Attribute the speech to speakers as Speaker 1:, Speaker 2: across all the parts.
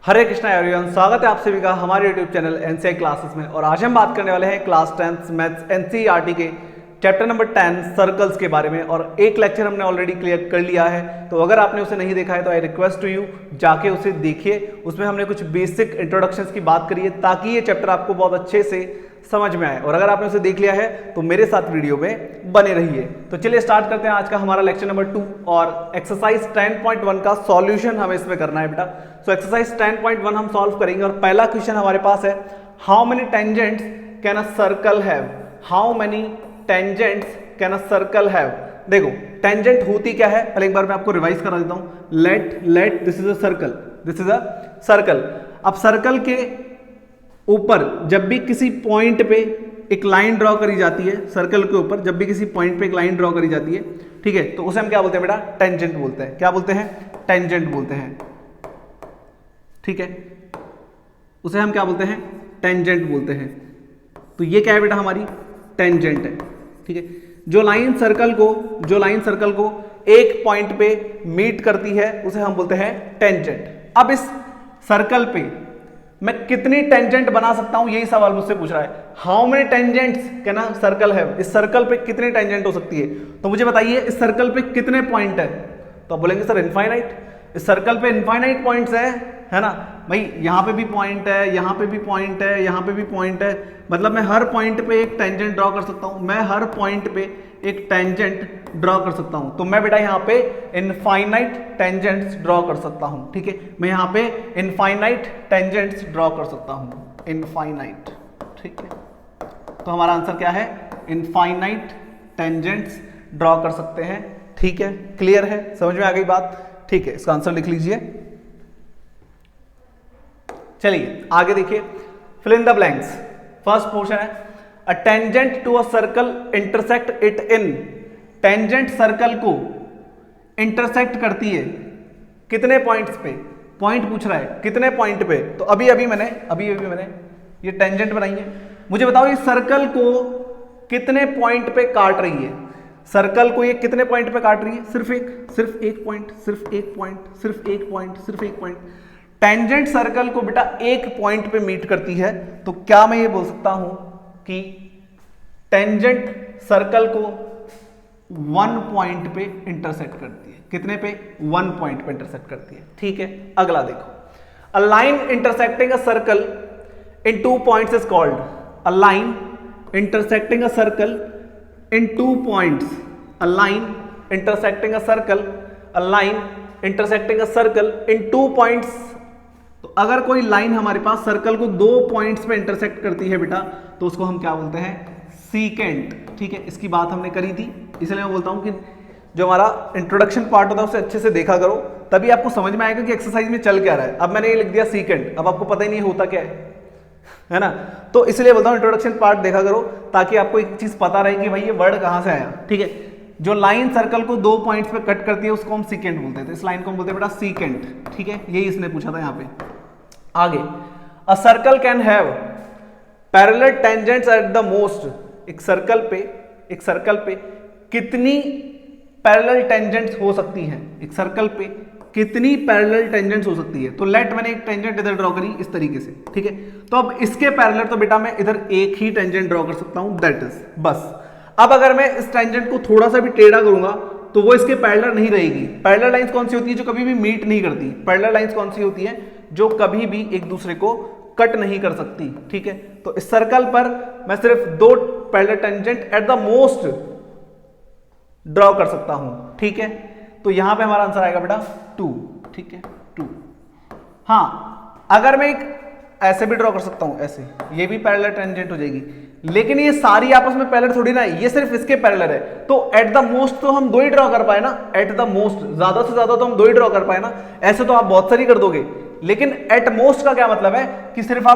Speaker 1: हरे Krishna everyone, स्वागत है आप सभी का हमारे YouTube चैनल एनसीआई क्लासेस में। और आज हम बात करने वाले हैं क्लास 10th मैथ्स एनसीईआरटी के चैप्टर नंबर 10 सर्कल्स के बारे में। और एक लेक्चर हमने ऑलरेडी क्लियर कर लिया है, तो अगर आपने उसे नहीं देखा है तो आई रिक्वेस्ट टू यू जाके उसे देखिए। उसमें हमने कुछ बेसिक इंट्रोडक्शंस की बात करी है ताकि ये चैप्टर आपको बहुत अच्छे से समझ में आए। और अगर आपने उसे देख लिया है तो मेरे साथ वीडियो में बने रहिए। तो चलिए स्टार्ट करते हैं आज का हमारा लेक्चर नंबर 2 और एक्सरसाइज 10.1 का सॉल्यूशन हमें इसमें करना है बेटा। सो एक्सरसाइज 10.1 हम सॉल्व करेंगे और पहला क्वेश्चन हमारे पास है, how many tangents can a circle have. How many tangents can a circle have. देखो टेंजेंट होती क्या है, पहले एक बार मैं आपको रिवाइज करा देता हूं। Let this is a circle, this is a circle. अब सर्कल के ऊपर जब भी किसी पॉइंट पे एक लाइन ड्रॉ करी जाती है, सर्कल के ऊपर जब भी किसी पॉइंट पे एक लाइन ड्रॉ करी जाती है, ठीक है, तो उसे हम क्या बोलते हैं बेटा? टेंजेंट बोलते हैं। क्या बोलते हैं? टेंजेंट बोलते हैं। ठीक है, उसे हम क्या बोलते हैं? टेंजेंट बोलते हैं। तो ये क्या है बेटा? हमारी टेंजेंट है। ठीक है, जो लाइन सर्कल को एक पॉइंट पे मीट करती है उसे हम बोलते हैं टेंजेंट। अब इस सर्कल पे मैं कितनी टेंजेंट बना सकता हूं, यही सवाल मुझसे पूछ रहा है। How many tangents can a circle have. इस सर्कल पे कितनी टेंजेंट हो सकती है, तो मुझे बताइए इस सर्कल पे कितने पॉइंट है। तो आप बोलेंगे सर इनफाइनाइट। इस सर्कल पे इनफाइनाइट पॉइंट्स है ना भाई। यहां पे भी पॉइंट है, यहां पे भी पॉइंट है, यहां पे भी पॉइंट है। मतलब मैं हर पॉइंट पे एक टेंजेंट ड्रॉ कर सकता हूं। मैं हर पॉइंट पे एक टेंजेंट ड्रॉ कर सकता हूं। तो मैं बेटा यहां पे इनफाइनाइट टेंजेंट्स ड्रॉ कर सकता हूं। ठीक है, मैं यहां पे इनफाइनाइट टेंजेंट्स ड्रॉ कर सकता हूं। इनफाइनाइट। ठीक है, तो हमारा आंसर क्या है? इनफाइनाइट टेंजेंट्स ड्रॉ कर सकते हैं। ठीक है, क्लियर है? समझ में आ गई बात? ठीक है, इसका आंसर लिख लीजिए। चलिए आगे देखिए, fill in the blanks. First portion है, a tangent to a circle intersect it in. Tangent circle को इंटरसेक्ट करती है कितने पॉइंट्स पे? पॉइंट पूछ रहा है कितने पॉइंट पे। तो अभी मैंने ये टेंजेंट बनाई है। मुझे बताओ ये सर्कल को कितने पॉइंट पे काट रही है। सर्कल को ये कितने पॉइंट पे काट रही है? सिर्फ एक पॉइंट। टेंजेंट सर्कल को बेटा एक पॉइंट पे मीट करती है। तो क्या मैं ये बोल सकता हूं कि टेंजेंट सर्कल को 1 पॉइंट पे इंटरसेक्ट करती है। कितने पे? 1 पॉइंट पे इंटरसेक्ट करती है। ठीक है, अगला देखो, a line intersecting a circle in 2 points is called. A line intersecting a circle in 2 points. A line intersecting a circle, a line intersecting a circle in 2 points. तो अगर कोई लाइन हमारे पास सर्कल को 2 पॉइंट्स पे intersect करती है बेटा, तो उसको हम क्या बोलते हैं? सीकेंट। ठीक है, इसकी बात हमने करी थी, इसलिए मैं बोलता हूं कि जो हमारा इंट्रोडक्शन पार्ट होता है उसे अच्छे से देखा करो, तभी आपको समझ में आएगा कि एक्सरसाइज में चल क्या रहा है। अब मैंने ये लिख दिया सीकेंट, अब आपको पता ही नहीं होता क्या है ना। तो इसलिए बोलता हूं इंट्रोडक्शन पार्ट देखा करो ताकि आपको एक चीज पता रहे कि भाई ये वर्ड कहां से आया। ठीक है, जो लाइन सर्कल को 2 पॉइंट्स पे कट करती है उसको हम सीकेंट बोलते हैं। तो इस लाइन को हम बोलते हैं बेटा सीकेंट। ठीक है, यही इसने पूछा था यहां पे। आगे, a circle can have parallel tangents at the most. एक सर्कल पे कितनी पैरेलल टेंजेंट्स हो सकती हैं? एक सर्कल पे कितनी पैरेलल टेंजेंट्स हो सकती है? तो लेट मैंने एक टेंजेंट इधर ड्रॉ करी इस तरीके से। ठीक है, तो अब इसके पैरेलल तो बेटा मैं इधर एक ही टेंजेंट ड्रॉ कर सकता हूं, दैट इज बस। अब अगर मैं इस टेंजेंट को थोड़ा सा भी टेढ़ा करूंगा तो वो इसके पैरेलल नहीं रहेगी। पैरेलल लाइंस कौन सी होती है? जो कभी भी मीट नहीं करती। पैरेलल लाइंस कौन सी होती है? जो कभी भी एक दूसरे को कट नहीं कर सकती। ठीक है, तो इस सर्कल पर मैं सिर्फ 2 parallel tangent at the most draw कर सकता हूं। ठीक है, तो यहां पे हमारा आंसर आएगा बेटा 2। ठीक है, 2। हां, अगर मैं एक ऐसे भी ड्रॉ कर सकता हूं, ऐसे, ये भी पैरेलल टेंजेंट हो जाएगी, लेकिन ये सारी आपस में पैरेलल थोड़ी ना है, ये सिर्फ इसके पैरेलल है। तो एट द मोस्ट तो हम 2 ही ड्रॉ कर पाए ना। एट द मोस्ट, ज्यादा से ज्यादा तो हम 2 ही ड्रॉ कर पाए ना। ऐसे तो आप बहुत सारी कर दोगे, लेकिन एट मोस्ट का क्या मतलब है कि सिर्फ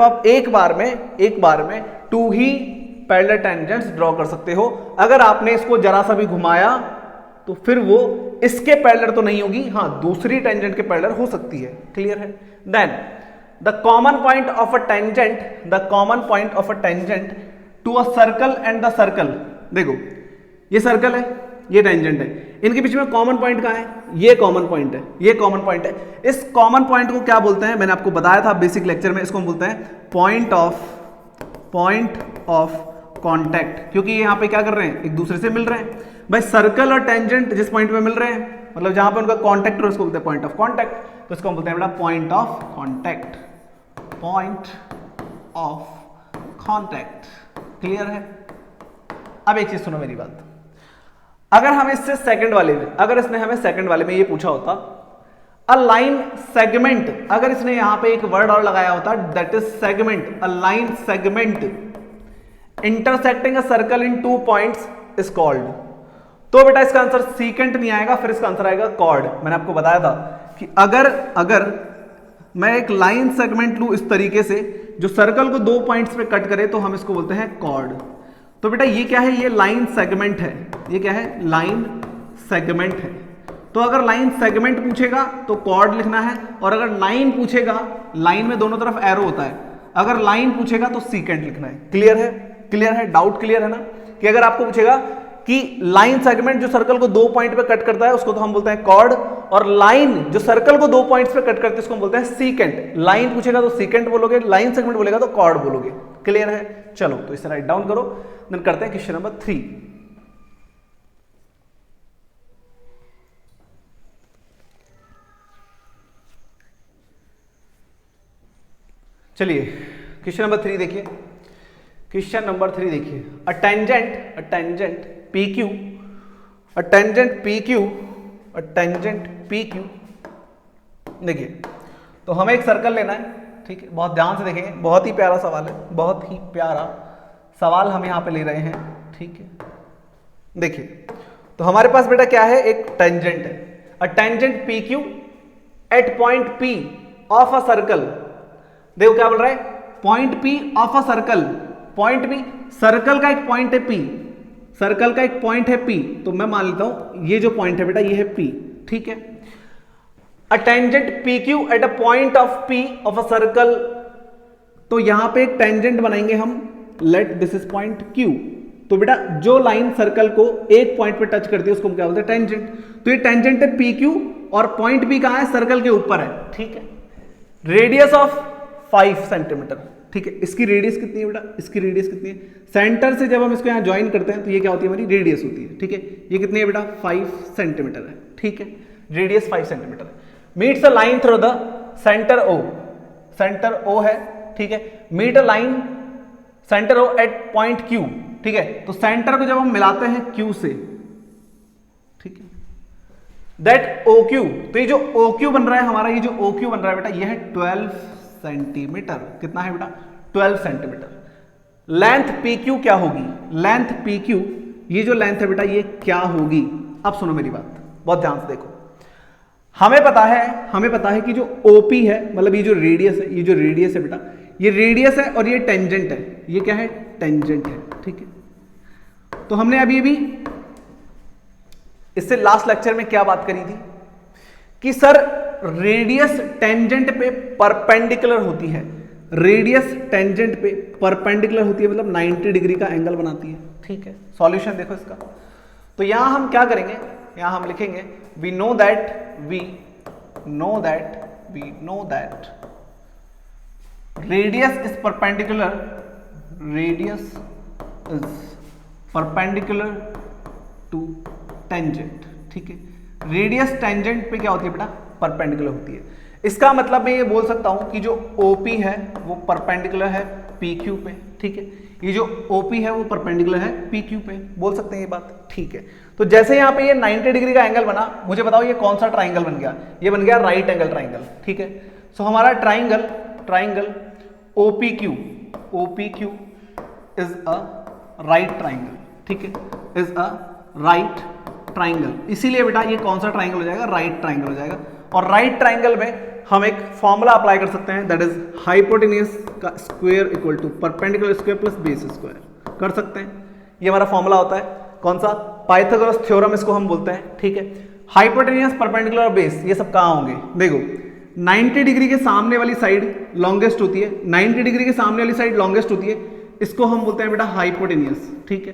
Speaker 1: आप एक बार में 2 ही पैरेलल टेंजेंट्स ड्रॉ कर सकते हो। अगर आपने इसको जरा सा भी घुमाया तो फिर वो इसके पैरेलल तो नहीं होगी, हां दूसरी टेंजेंट के पैरेलल हो सकती है। क्लियर है? Then the common point of a tangent to a circle and the circle. देखो ये सर्कल है, ये टेंजेंट है, इनके बीच में कॉमन पॉइंट कहाँ है, ये कॉमन पॉइंट है, ये कॉमन पॉइंट है। इस कॉमन पॉइंट को क्या बोलते हैं, मैंने आपको बताया था बेसिक लेक्चर में, इसको हम बोलते हैं पॉइंट ऑफ कांटेक्ट, क्योंकि यहाँ पे क्या कर रहे हैं, एक दूसरे से मिल रहे हैं। भाई सर्कल और टेंजेंट जिस पॉइंट पे मिल रहे हैं, मतलब जहां पे उनका कांटेक्ट हो, उसको बोलते हैं पॉइंट ऑफ कांटेक्ट। तो इसको हम बोलते हैं बेटा point of contact, point of contact. Clear है? अब एक चीज सुनो मेरी बात, अगर हम इससे सेकंड वाले में, अगर इसने हमें सेकंड वाले में ये पूछा होता अ लाइन सेगमेंट, अगर इसने यहां पे एक वर्ड और लगाया होता that is segment, a line segment intersecting a circle in 2 points is called, तो बेटा इसका आंसर सीकेंट नहीं आएगा, फिर इसका आंसर आएगा कॉर्ड। मैंने आपको बताया था कि अगर मैं एक लाइन सेगमेंट लूं इस तरीके से जो सर्कल को 2 पॉइंट्स पे कट करे, तो हम इसको बोलते हैं कॉर्ड। तो बेटा ये क्या है, ये लाइन सेगमेंट है, ये क्या है, लाइन सेगमेंट है। तो अगर लाइन सेगमेंट पूछेगा तो कॉर्ड लिखना है, और अगर लाइन पूछेगा, लाइन में दोनों तरफ एरो होता है, अगर लाइन पूछेगा तो सीकेंट लिखना है। क्लियर है? क्लियर है? डाउट क्लियर है ना? कि अगर आपको पूछेगा कि लाइन सेगमेंट जो सर्कल को 2 पॉइंट पे कट करता है उसको तो हम बोलते हैं कॉर्ड, और लाइन जो सर्कल को 2 पॉइंट्स पे कट करते हैं उसको हम बोलते हैं सीकेंट। लाइन पूछेगा तो सीकेंट बोलोगे, लाइन सेगमेंट बोलेगा तो कॉर्ड बोलोगे। क्लियर है? चलो तो इसे राइट डाउन करो, देन करते हैं क्वेश्चन नंबर 3। चलिए क्वेश्चन नंबर 3 देखिए, क्वेश्चन नंबर 3 देखिए, अ टेंजेंट PQ, अ टेंजेंट PQ, देखिए तो हमें एक सर्कल लेना है, ठीक है, बहुत ध्यान से देखेंगे, बहुत ही प्यारा सवाल है, बहुत ही प्यारा सवाल हम यहां पे ले रहे हैं, ठीक है। देखिए तो हमारे पास बेटा क्या है, एक टेंजेंट है, a tangent PQ at point P of a circle. देखो क्या बोल रहा है, point P of a circle, point P, circle का एक पॉइंट है P, सर्कल का एक पॉइंट है P, तो मैं मान लेता हूं ये जो पॉइंट है बेटा ये है P, ठीक है। A tangent PQ at a point of P of a circle, तो यहां पे एक टेंजेंट बनाएंगे हम, let this is point Q। तो बेटा जो लाइन सर्कल को एक पॉइंट पे टच करती है उसको हम क्या बोलते हैं, टेंजेंट। तो ये टेंजेंट है PQ और पॉइंट P कहां है, सर्कल के ऊपर है, ठीक है। रेडियस ऑफ 5 सेंटीमीटर, ठीक है। इसकी रेडियस कितनी है बेटा, इसकी रेडियस कितनी है, सेंटर से जब हम इसको यहां ज्वाइन करते हैं तो ये क्या होती है, हमारी रेडियस होती है, ठीक है। ये कितनी है बेटा, 5 सेंटीमीटर है, ठीक है, रेडियस 5 सेंटीमीटर है। Meets a line through the centre O, centre O है, ठीक है। Meet a line centre O at point Q, ठीक है। तो सेंटर को जब हम मिलाते हैं Q से, ठीक है, दैट OQ, तो ये जो OQ बन रहा है हमारा, ये जो OQ बन रहा है बेटा ये है 12 सेंटीमीटर। कितना है बेटा, 12 सेंटीमीटर। लेंथ PQ क्या होगी, लेंथ PQ, ये जो लेंथ है बेटा ये क्या होगी। अब सुनो मेरी बात, बहुत ध्यान से देखो, हमें पता है कि जो OP है, मतलब ये जो रेडियस है, ये जो रेडियस है बेटा, ये रेडियस है और ये टेंजेंट है, ये क्या है, टेंजेंट है, ठीक है। तो हमने अभी इससे लास्ट लेक्चर में क्या बात करी थी कि सर रेडियस टेंजेंट पे परपेंडिकुलर होती है, रेडियस टेंजेंट पे परपेंडिकुलर होती है, मतलब 90 डिग्री का एंगल बनाती है, ठीक है। सॉल्यूशन देखो इसका, तो यहां हम क्या करेंगे, यहां हम लिखेंगे we know that radius is perpendicular to tangent, ठीक है। रेडियस टेंजेंट पे क्या होती है बेटा, परपेंडिकुलर होती है। इसका मतलब मैं ये बोल सकता हूं कि जो OP है वो परपेंडिकुलर है PQ पे, ठीक है। ये जो OP है वो परपेंडिकुलर है PQ पे, बोल सकते हैं ये बात, ठीक है। तो जैसे यहाँ पे ये 90 डिग्री का एंगल बना, मुझे बताओ ये कौन सा ट्राइंगल बन गया, ये बन गया राइट एंगल ट्राइंगल, ठीक है। सो हमारा triangle OPQ is a right triangle, ठीक है, इज अ राइट ट्राइंगल। इसीलिए बेटा ये कौन सा ट्राइंगल हो जाएगा, राइट ट्राइंगल हो जाएगा। और राइट ट्राइंगल में हम एक फॉर्मूला अप्लाई कर सकते हैं, दैट इज हाइपोटेन्यूज का square equal to perpendicular square plus base square, कर सकते हैं। ये हमारा फॉर्मूला होता है, कौन सा, पाइथागोरस थ्योरम इसको हम बोलते हैं, ठीक है। हाइपोटेन्यूज, परपेंडिकुलर और बेस, ये सब कहां होंगे, देखो 90 डिग्री के सामने वाली साइड लॉन्गेस्ट होती है, 90 डिग्री के सामने वाली साइड लॉन्गेस्ट होती है, इसको हम बोलते हैं बेटा हाइपोटेन्यूज, ठीक है।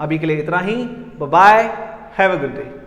Speaker 1: अभी के लिए इतना ही, bye, have a good day.